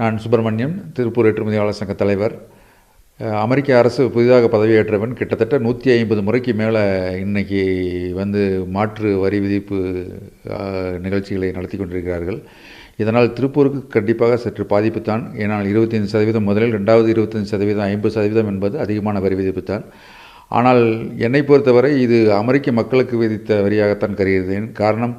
நான் சுப்பிரமணியன், திருப்பூர் ஏற்றுமதியாளர் சங்க தலைவர். அமெரிக்க அரசு புதிதாக பதவியேற்றவன் கிட்டத்தட்ட 150 முறைக்கு மேலே இன்றைக்கி மாற்று வரி விதிப்பு நிகழ்ச்சிகளை நடத்தி கொண்டிருக்கிறார்கள். இதனால் திருப்பூருக்கு கண்டிப்பாக சற்று பாதிப்பு தான். ஏன்னால் 25% முதலில், 25% 50% என்பது அதிகமான வரி விதிப்பு தான். ஆனால் என்னை பொறுத்தவரை இது அமெரிக்க மக்களுக்கு விதித்த வரியாகத்தான் கருதுகிறேன். காரணம்,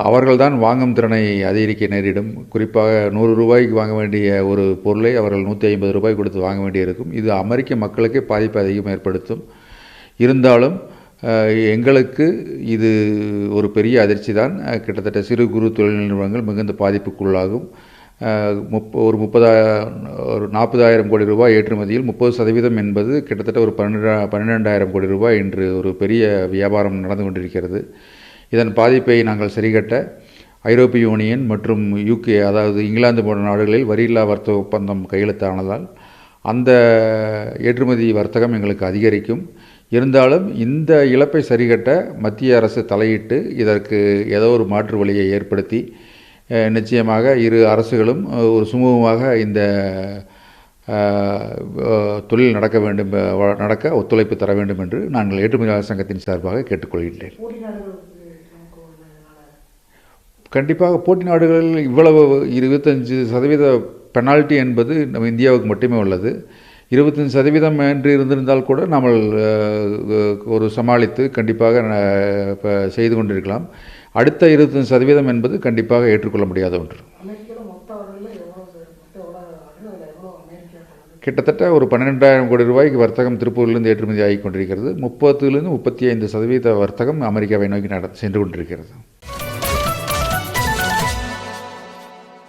அவர்கள்தான் வாங்கும் திறனை அதிகரிக்க நேரிடும். குறிப்பாக 100 ரூபாய்க்கு வாங்க வேண்டிய ஒரு பொருளை அவர்கள் 150 ரூபாய் கொடுத்து வாங்க வேண்டியிருக்கும். இது அமெரிக்க மக்களுக்கே பாதிப்பை அதிகம் ஏற்படுத்தும். இருந்தாலும் எங்களுக்கு இது ஒரு பெரிய அதிர்ச்சி தான். கிட்டத்தட்ட சிறு குறு தொழில் நிறுவனங்கள் மிகுந்த பாதிப்புக்குள்ளாகும். ஒரு 40,000 கோடி ரூபாய் ஏற்றுமதியில் 30% என்பது கிட்டத்தட்ட ஒரு 12,000 கோடி ரூபாய் இன்று ஒரு பெரிய வியாபாரம் நடந்து கொண்டிருக்கிறது. இதன் பாதிப்பை நாங்கள் சரிகட்ட ஐரோப்பிய யூனியன் மற்றும் UK, அதாவது இங்கிலாந்து போன்ற நாடுகளில் வரியில்லா வர்த்தக ஒப்பந்தம் கையெழுத்தானதால் அந்த ஏற்றுமதி வர்த்தகம் எங்களுக்கு அதிகரிக்கும். இருந்தாலும் இந்த இழப்பை சரிகட்ட மத்திய அரசு தலையிட்டு இதற்கு ஏதோ ஒரு மாற்று வழியை ஏற்படுத்தி நிச்சயமாக இரு அரசுகளும் ஒரு சுமூகமாக இந்த தொழில் நடக்க ஒத்துழைப்பு தர வேண்டும் என்று நாங்கள் ஏற்றுமதியாளர் சங்கத்தின் சார்பாக கேட்டுக்கொள்கின்றேன். கண்டிப்பாக போட்டி நாடுகளில் இவ்வளவு 25% பெனால்ட்டி என்பது நம்ம இந்தியாவுக்கு மட்டுமே உள்ளது. 25% என்று இருந்திருந்தால் கூட நாம் ஒரு சமாளித்து கண்டிப்பாக செய்து கொண்டிருக்கலாம். அடுத்த 25% என்பது கண்டிப்பாக ஏற்றுக்கொள்ள முடியாத ஒன்று. கிட்டத்தட்ட ஒரு 12,000 கோடி ரூபாய்க்கு வர்த்தகம் திருப்பூரிலிருந்து ஏற்றுமதி ஆகி கொண்டிருக்கிறது. 30% 35% வர்த்தகம் அமெரிக்காவை நோக்கி சென்று கொண்டிருக்கிறது.